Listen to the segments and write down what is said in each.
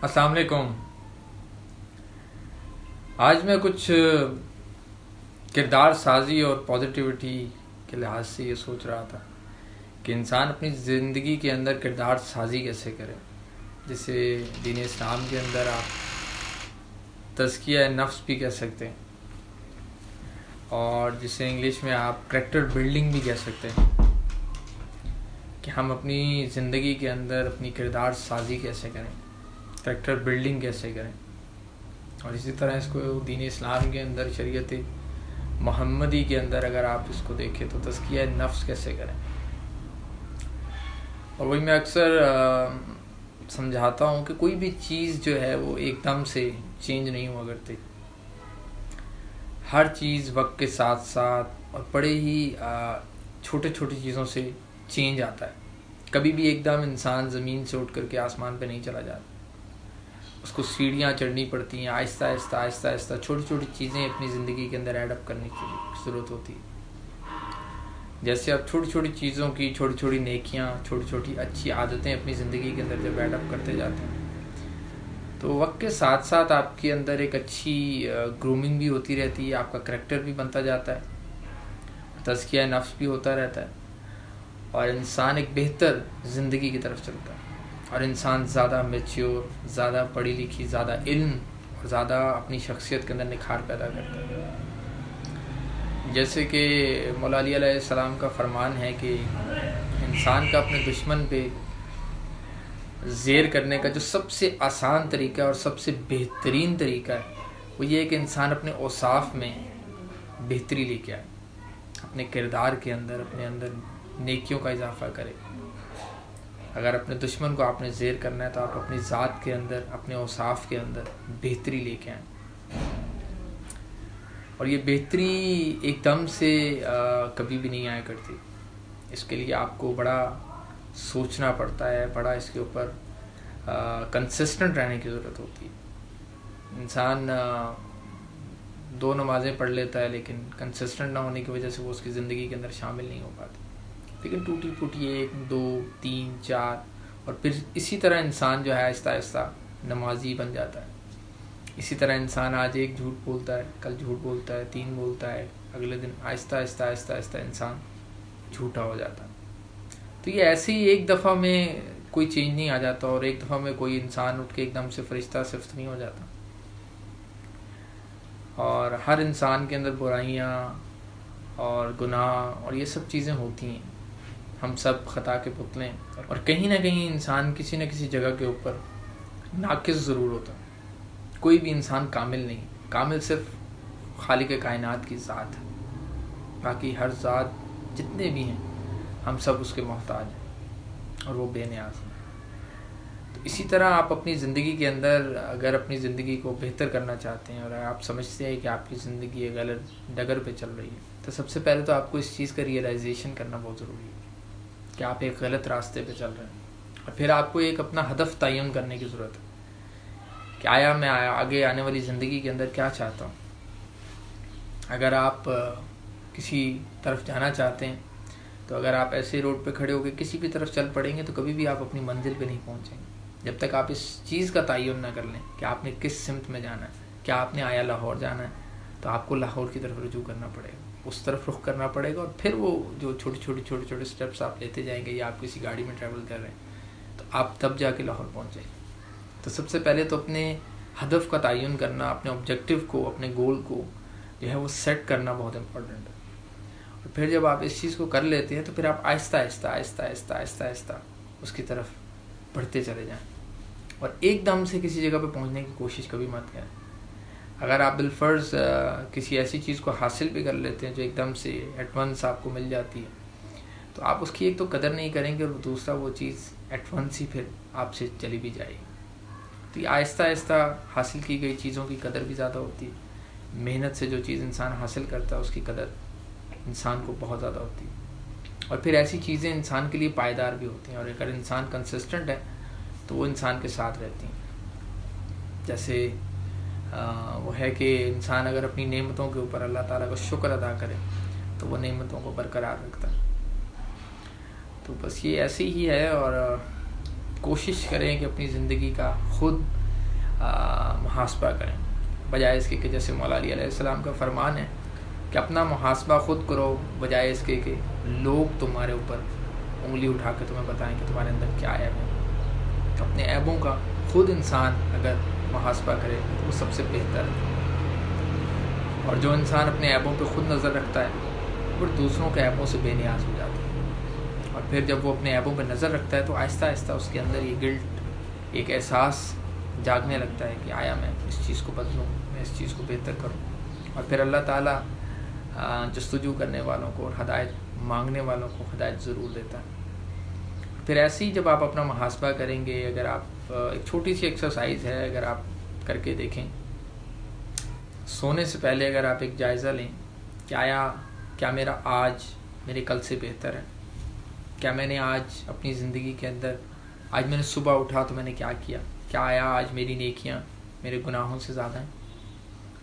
السلام علیکم. آج میں کچھ کردار سازی اور پازیٹیوٹی کے لحاظ سے یہ سوچ رہا تھا کہ انسان اپنی زندگی کے اندر کردار سازی کیسے کرے، جسے دین اسلام کے اندر آپ تزکیہ نفس بھی کہہ سکتے ہیں اور جسے انگلش میں آپ کریکٹر بلڈنگ بھی کہہ سکتے ہیں، کہ ہم اپنی زندگی کے اندر اپنی کردار سازی کیسے کریں، کریکٹر بلڈنگ کیسے کریں. اور اسی طرح اس کو دین اسلام کے اندر، شریعت محمدی کے اندر اگر آپ اس کو دیکھیں تو تزکیہ نفس کیسے کریں. اور وہی میں اکثر سمجھاتا ہوں کہ کوئی بھی چیز جو ہے وہ ایک دم سے چینج نہیں ہوا کرتی. ہر چیز وقت کے ساتھ ساتھ اور بڑے ہی چھوٹے چھوٹی چیزوں سے چینج آتا ہے. کبھی بھی ایک دم انسان زمین سے اٹھ کر کے آسمان پہ نہیں چلا جاتا، اس کو سیڑھیاں چڑھنی پڑتی ہیں، آہستہ آہستہ آہستہ آہستہ چھوٹی چھوٹی چیزیں اپنی زندگی کے اندر ایڈ اپ کرنے کی ضرورت ہوتی ہے. جیسے آپ چھوٹی چھوٹی چیزوں کی چھوٹی چھوٹی نیکیاں، چھوٹی چھوٹی اچھی عادتیں اپنی زندگی کے اندر جب ایڈ اپ کرتے جاتے ہیں تو وقت کے ساتھ ساتھ آپ کے اندر ایک اچھی گرومنگ بھی ہوتی رہتی ہے، آپ کا کریکٹر بھی بنتا جاتا ہے، تزکیہ نفس بھی ہوتا رہتا ہے اور انسان ایک بہتر زندگی کی طرف چلتا ہے اور انسان زیادہ میچیور، زیادہ پڑھی لکھی، زیادہ علم اور زیادہ اپنی شخصیت کے اندر نکھار پیدا کرتا ہے. جیسے کہ مولا علی علیہ السلام کا فرمان ہے کہ انسان کا اپنے دشمن پہ زیر کرنے کا جو سب سے آسان طریقہ اور سب سے بہترین طریقہ ہے وہ یہ ہے کہ انسان اپنے اوصاف میں بہتری لے کے آئے، اپنے کردار کے اندر اپنے اندر نیکیوں کا اضافہ کرے. اگر اپنے دشمن کو آپ نے زیر کرنا ہے تو آپ اپنی ذات کے اندر، اپنے اوصاف کے اندر بہتری لے کے آئیں. اور یہ بہتری ایک دم سے کبھی بھی نہیں آیا کرتی. اس کے لیے آپ کو بڑا سوچنا پڑتا ہے، بڑا اس کے اوپر کنسسٹنٹ رہنے کی ضرورت ہوتی ہے. انسان 2 نمازیں پڑھ لیتا ہے لیکن کنسسٹنٹ نہ ہونے کی وجہ سے وہ اس کی زندگی کے اندر شامل نہیں ہو پاتی، لیکن ٹوٹی پھوٹی 1 2 3 4 اور پھر اسی طرح انسان جو ہے آہستہ آہستہ نمازی بن جاتا ہے. اسی طرح انسان آج 1 جھوٹ بولتا ہے، کل جھوٹ بولتا ہے، 3 بولتا ہے، اگلے دن آہستہ آہستہ آہستہ آہستہ انسان جھوٹا ہو جاتا ہے. تو یہ ایسے ہی ایک دفعہ میں کوئی چینج نہیں آ جاتا اور ایک دفعہ میں کوئی انسان اٹھ کے ایک دم سے فرشتہ صفت نہیں ہو جاتا. اور ہر انسان کے اندر برائیاں اور گناہ اور یہ سب چیزیں ہوتی ہیں. ہم سب خطا کے پتلے ہیں اور کہیں نہ کہیں انسان کسی نہ کسی جگہ کے اوپر ناقص ضرور ہوتا ہے. کوئی بھی انسان کامل نہیں، کامل صرف خالق کائنات کی ذات ہے. باقی ہر ذات جتنے بھی ہیں ہم سب اس کے محتاج ہیں اور وہ بے نیاز ہیں. تو اسی طرح آپ اپنی زندگی کے اندر اگر اپنی زندگی کو بہتر کرنا چاہتے ہیں اور آپ سمجھتے ہیں کہ آپ کی زندگی ایک غلط ڈگر پہ چل رہی ہے تو سب سے پہلے تو آپ کو اس چیز کا ریئلائزیشن کرنا بہت ضروری ہے کہ آپ ایک غلط راستے پہ چل رہے ہیں. اور پھر آپ کو ایک اپنا ہدف تعین کرنے کی ضرورت ہے کہ آیا میں آگے آنے والی زندگی کے اندر کیا چاہتا ہوں. اگر آپ کسی طرف جانا چاہتے ہیں تو اگر آپ ایسے روڈ پہ کھڑے ہو کے کسی بھی طرف چل پڑیں گے تو کبھی بھی آپ اپنی منزل پہ نہیں پہنچیں گے جب تک آپ اس چیز کا تعین نہ کر لیں کہ آپ نے کس سمت میں جانا ہے. کیا آپ نے آیا لاہور جانا ہے تو آپ کو لاہور کی طرف رجوع کرنا پڑے گا، اس طرف رخ کرنا پڑے گا اور پھر وہ جو چھوٹے چھوٹے اسٹیپس آپ لیتے جائیں گے یا آپ کسی گاڑی میں ٹریول کر رہے ہیں تو آپ تب جا کے لاہور پہنچیں گے. تو سب سے پہلے تو اپنے ہدف کا تعین کرنا، اپنے آبجیکٹیو کو، اپنے گول کو جو ہے وہ سیٹ کرنا بہت امپورٹنٹ ہے. اور پھر جب آپ اس چیز کو کر لیتے ہیں تو پھر آپ آہستہ آہستہ آہستہ آہستہ آہستہ آہستہ اس کی طرف بڑھتے چلے جائیں اور ایک دم سے کسی جگہ پہ پہنچنے کی کوشش کبھی مت کریں. اگر آپ بالفرض کسی ایسی چیز کو حاصل بھی کر لیتے ہیں جو ایک دم سے ایٹ ونس آپ کو مل جاتی ہے تو آپ اس کی ایک تو قدر نہیں کریں گے اور دوسرا وہ چیز ایٹ ونس ہی پھر آپ سے چلی بھی جائے گی. تو یہ آہستہ آہستہ حاصل کی گئی چیزوں کی قدر بھی زیادہ ہوتی ہے. محنت سے جو چیز انسان حاصل کرتا ہے اس کی قدر انسان کو بہت زیادہ ہوتی ہے. اور پھر ایسی چیزیں انسان کے لیے پائیدار بھی ہوتی ہیں اور اگر انسان کنسسٹنٹ ہے تو وہ انسان کے ساتھ رہتی ہیں. جیسے وہ ہے کہ انسان اگر اپنی نعمتوں کے اوپر اللہ تعالیٰ کا شکر ادا کرے تو وہ نعمتوں کو برقرار رکھتا ہے. تو بس یہ ایسے ہی ہے اور کوشش کریں کہ اپنی زندگی کا خود محاسبہ کریں، بجائے اس کے کہ جیسے مولا علی علیہ السلام کا فرمان ہے کہ اپنا محاسبہ خود کرو، بجائے اس کے کہ لوگ تمہارے اوپر انگلی اٹھا کے تمہیں بتائیں کہ تمہارے اندر کیا عیب ہے۔ اپنے عیبوں کا خود انسان اگر محاسبہ کرے تو وہ سب سے بہتر ہے، اور جو انسان اپنے عیبوں پہ خود نظر رکھتا ہے وہ دوسروں کے عیبوں سے بے نیاز ہو جاتا ہے، اور پھر جب وہ اپنے عیبوں پہ نظر رکھتا ہے تو آہستہ آہستہ اس کے اندر یہ گلٹ، ایک احساس جاگنے لگتا ہے کہ آیا میں اس چیز کو بدلوں، میں اس چیز کو بہتر کروں، اور پھر اللہ تعالیٰ جستجو کرنے والوں کو اور ہدایت مانگنے والوں کو ہدایت ضرور دیتا ہے۔ پھر ایسے ہی جب آپ اپنا محاسبہ کریں گے، اگر آپ ایک چھوٹی سی ایکسرسائز ہے، اگر آپ کر کے دیکھیں، سونے سے پہلے اگر آپ ایک جائزہ لیں کہ کیا میرا آج میرے کل سے بہتر ہے، کیا میں نے آج اپنی زندگی کے اندر، آج میں نے صبح اٹھا تو میں نے کیا کیا آیا آج میری نیکیاں میرے گناہوں سے زیادہ ہیں،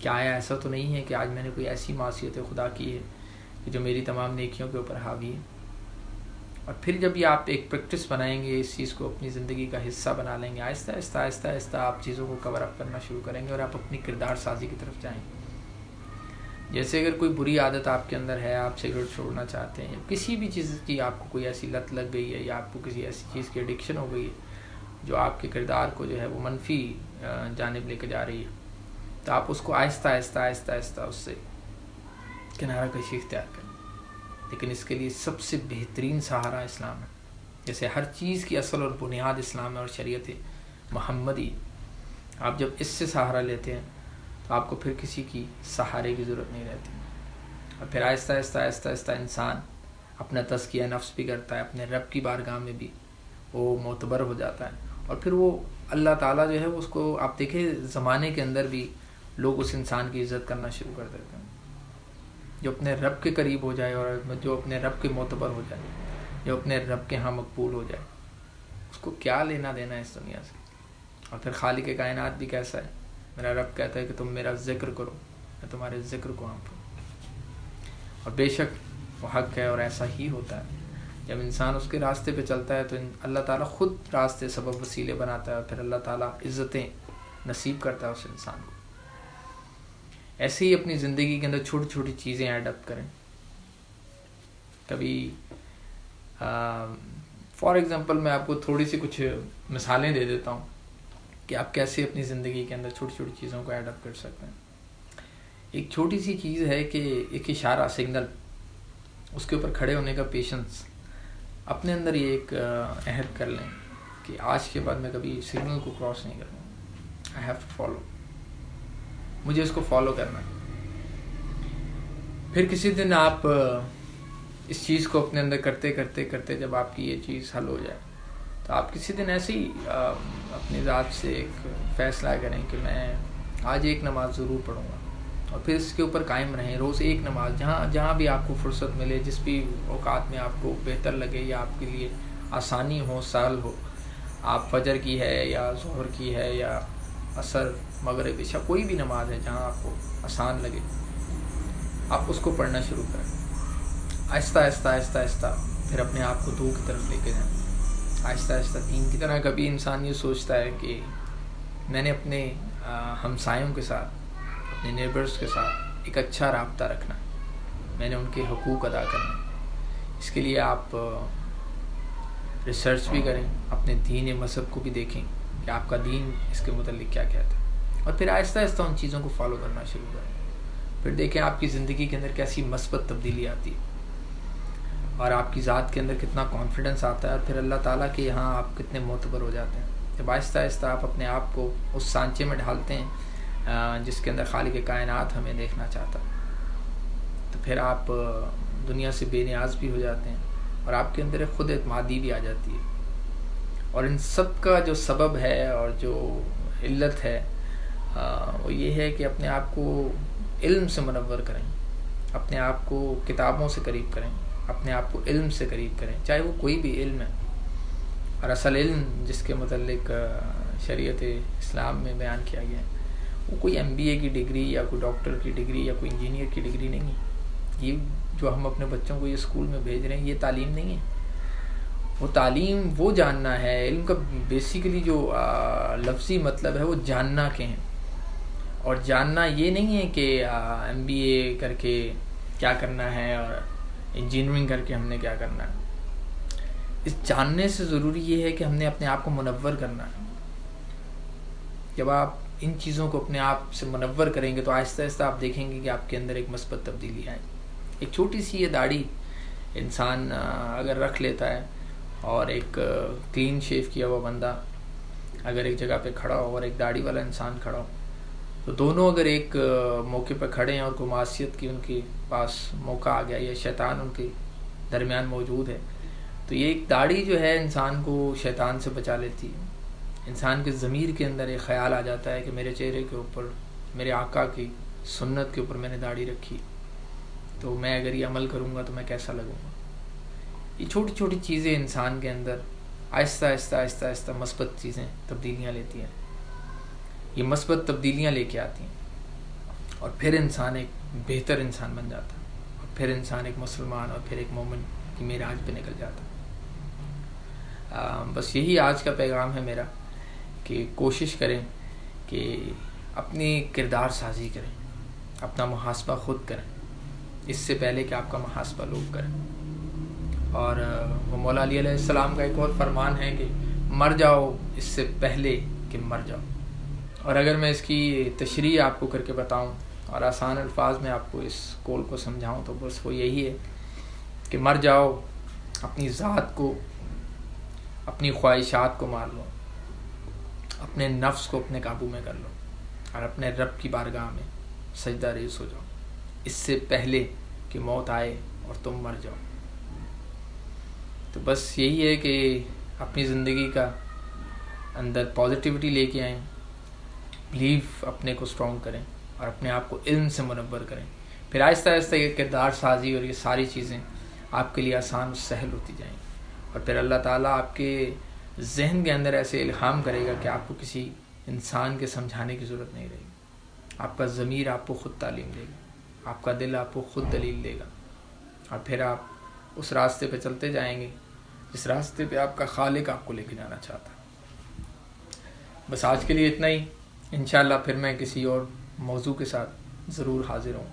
کیا آیا ایسا تو نہیں ہے کہ آج میں نے کوئی ایسی معصیت خدا کی ہے کہ جو میری تمام نیکیوں کے اوپر حاوی ہے۔ اور پھر جب یہ آپ ایک پریکٹس بنائیں گے، اس چیز کو اپنی زندگی کا حصہ بنا لیں گے، آہستہ آہستہ آہستہ آہستہ آپ چیزوں کو کور اپ کرنا شروع کریں گے اور آپ اپنی کردار سازی کی طرف جائیں گے۔ جیسے اگر کوئی بری عادت آپ کے اندر ہے، آپ سگریٹ چھوڑنا چاہتے ہیں، یا کسی بھی چیز کی آپ کو کوئی ایسی لت لگ گئی ہے، یا آپ کو کسی ایسی چیز کی ایڈکشن ہو گئی ہے جو آپ کے کردار کو جو ہے وہ منفی جانب لے کے جا رہی ہے، تو آپ اس کو آہستہ آہستہ آہستہ آہستہ اس سے کنارہ کشی اختیار کریں۔ لیکن اس کے لیے سب سے بہترین سہارا اسلام ہے، جیسے ہر چیز کی اصل اور بنیاد اسلام ہے اور شریعت محمدی۔ آپ جب اس سے سہارا لیتے ہیں تو آپ کو پھر کسی کی سہارے کی ضرورت نہیں رہتی، اور پھر آہستہ آہستہ آہستہ آہستہ انسان اپنا تزکیہ نفس بھی کرتا ہے، اپنے رب کی بارگاہ میں بھی وہ معتبر ہو جاتا ہے، اور پھر وہ اللہ تعالیٰ جو ہے اس کو، آپ دیکھیں زمانے کے اندر بھی لوگ اس انسان کی عزت کرنا شروع کر دیتے ہیں، جو اپنے رب کے قریب ہو جائے اور جو اپنے رب کے معتبر ہو جائے، جو اپنے رب کے ہاں مقبول ہو جائے، اس کو کیا لینا دینا ہے اس دنیا سے۔ اور پھر خالق کائنات بھی کیسا ہے، میرا رب کہتا ہے کہ تم میرا ذکر کرو، میں تمہارے ذکر کو عام کروں، اور بے شک وہ حق ہے، اور ایسا ہی ہوتا ہے۔ جب انسان اس کے راستے پہ چلتا ہے تو اللہ تعالیٰ خود راستے سبب وسیلے بناتا ہے، اور پھر اللہ تعالیٰ عزتیں نصیب کرتا ہے اس انسان کو۔ ایسے ہی اپنی زندگی کے اندر چھوٹی چھوٹی چیزیں ایڈ اپ کریں۔ کبھی فار ایگزامپل میں آپ کو تھوڑی سی کچھ مثالیں دے دیتا ہوں کہ آپ کیسے اپنی زندگی کے اندر چھوٹی چھوٹی چیزوں کو ایڈ اپ کر سکتے ہیں۔ ایک چھوٹی سی چیز ہے کہ ایک اشارہ، سگنل، اس کے اوپر کھڑے ہونے کا پیشنس۔ اپنے اندر یہ ایک عہد کر لیں کہ آج کے بعد میں کبھی سگنل کو کراس نہیں کروں، آئی ہیو ٹو فالو، مجھے اس کو فالو کرنا ہے۔ پھر کسی دن آپ اس چیز کو اپنے اندر کرتے کرتے کرتے جب آپ کی یہ چیز حل ہو جائے تو آپ کسی دن ایسے ہی اپنی ذات سے ایک فیصلہ کریں کہ میں آج ایک نماز ضرور پڑھوں گا، اور پھر اس کے اوپر قائم رہیں، روز ایک نماز، جہاں بھی آپ کو فرصت ملے، جس بھی اوقات میں آپ کو بہتر لگے یا آپ کے لیے آسانی ہو، سہل ہو، آپ فجر کی ہے یا ظہر کی ہے یا عصر، مغرب، عشاء، کوئی بھی نماز ہے جہاں آپ کو آسان لگے، آپ اس کو پڑھنا شروع کریں۔ آہستہ آہستہ آہستہ آہستہ پھر اپنے آپ کو دو کی طرف لے کے جائیں، آہستہ آہستہ تین کی طرح۔ کبھی انسان یہ سوچتا ہے کہ میں نے اپنے ہمسایوں کے ساتھ، اپنے نیبرز کے ساتھ ایک اچھا رابطہ رکھنا، میں نے ان کے حقوق ادا کرنا۔ اس کے لیے آپ ریسرچ بھی کریں، اپنے دین مذہب کو بھی دیکھیں کہ آپ کا دین اس کے متعلق کیا کہتا ہے، اور پھر آہستہ آہستہ ان چیزوں کو فالو کرنا شروع کریں۔ پھر دیکھیں آپ کی زندگی کے اندر کیسی مثبت تبدیلی آتی ہے، اور آپ کی ذات کے اندر کتنا کانفیڈنس آتا ہے، اور پھر اللہ تعالیٰ کے یہاں آپ کتنے معتبر ہو جاتے ہیں جب آہستہ آہستہ آپ اپنے آپ کو اس سانچے میں ڈھالتے ہیں جس کے اندر خالق کائنات ہمیں دیکھنا چاہتا ہے۔ تو پھر آپ دنیا سے بے نیاز بھی ہو جاتے ہیں، اور آپ کے اندر ایک خود اعتمادی بھی آ جاتی ہے۔ اور ان سب کا جو سبب ہے اور جو علت ہے وہ یہ ہے کہ اپنے آپ کو علم سے منور کریں، اپنے آپ کو کتابوں سے قریب کریں، اپنے آپ کو علم سے قریب کریں، چاہے وہ کوئی بھی علم ہے۔ اور اصل علم جس کے متعلق شریعت اسلام میں بیان کیا گیا ہے وہ کوئی MBA کی ڈگری یا کوئی ڈاکٹر کی ڈگری یا کوئی انجینئر کی ڈگری نہیں ہے۔ یہ جو ہم اپنے بچوں کو یہ اسکول میں بھیج رہے ہیں یہ تعلیم نہیں ہے، وہ تعلیم وہ جاننا ہے. علم کا بیسیکلی جو لفظی مطلب ہے وہ جاننا کے ہیں. اور جاننا یہ نہیں ہے کہ MBA کر کے کیا کرنا ہے اور انجینئرنگ کر کے ہم نے کیا کرنا ہے. اس جاننے سے ضروری یہ ہے کہ ہم نے اپنے آپ کو منور کرنا ہے. جب آپ ان چیزوں کو اپنے آپ سے منور کریں گے تو آہستہ آہستہ آپ دیکھیں گے کہ آپ کے اندر ایک مثبت تبدیلی آئے. ایک چھوٹی سی یہ داڑھی انسان اگر رکھ لیتا ہے اور ایک کلین شیو کیا ہوا بندہ اگر ایک جگہ پہ کھڑا ہو اور ایک داڑھی والا انسان کھڑا ہو تو دونوں اگر ایک موقع پہ کھڑے ہیں اور کوئی معصیت کی ان کے پاس موقع آ گیا یا شیطان ان کے درمیان موجود ہے تو یہ ایک داڑھی جو ہے انسان کو شیطان سے بچا لیتی ہے. انسان کے ضمیر کے اندر ایک خیال آ جاتا ہے کہ میرے چہرے کے اوپر میرے آقا کی سنت کے اوپر میں نے داڑھی رکھی تو میں اگر یہ عمل کروں گا تو میں کیسا لگوں گا. یہ چھوٹی چھوٹی چیزیں انسان کے اندر آہستہ آہستہ آہستہ آہستہ مثبت چیزیں تبدیلیاں لیتی ہیں. یہ مثبت تبدیلیاں لے کے آتی ہیں اور پھر انسان ایک بہتر انسان بن جاتا ہے اور پھر انسان ایک مسلمان اور پھر ایک مومن کی معراج پہ نکل جاتا ہے. بس یہی آج کا پیغام ہے میرا کہ کوشش کریں کہ اپنی کردار سازی کریں, اپنا محاسبہ خود کریں اس سے پہلے کہ آپ کا محاسبہ لوگ کریں. اور وہ مولا علی علیہ السلام کا ایک اور فرمان ہے کہ مر جاؤ اس سے پہلے کہ مر جاؤ. اور اگر میں اس کی تشریح آپ کو کر کے بتاؤں اور آسان الفاظ میں آپ کو اس قول کو سمجھاؤں تو بس وہ یہی ہے کہ مر جاؤ, اپنی ذات کو, اپنی خواہشات کو مار لو, اپنے نفس کو اپنے قابو میں کر لو اور اپنے رب کی بارگاہ میں سجدہ ریز ہو جاؤ اس سے پہلے کہ موت آئے اور تم مر جاؤ. تو بس یہی ہے کہ اپنی زندگی کا اندر پازیٹیوٹی لے کے آئیں, بلیف اپنے کو اسٹرانگ کریں اور اپنے آپ کو علم سے منور کریں. پھر آہستہ آہستہ یہ کردار سازی اور یہ ساری چیزیں آپ کے لیے آسان و سہل ہوتی جائیں اور پھر اللہ تعالیٰ آپ کے ذہن کے اندر ایسے الہام کرے گا کہ آپ کو کسی انسان کے سمجھانے کی ضرورت نہیں رہے گی. آپ کا ضمیر آپ کو خود تعلیم دے گا, آپ کا دل آپ کو خود دلیل دے گا اور پھر آپ اس راستے پہ چلتے جائیں گے جس راستے پہ آپ کا خالق آپ کو لے کے جانا چاہتا ہے. بس آج کے لیے اتنا ہی. انشاءاللہ پھر میں کسی اور موضوع کے ساتھ ضرور حاضر ہوں.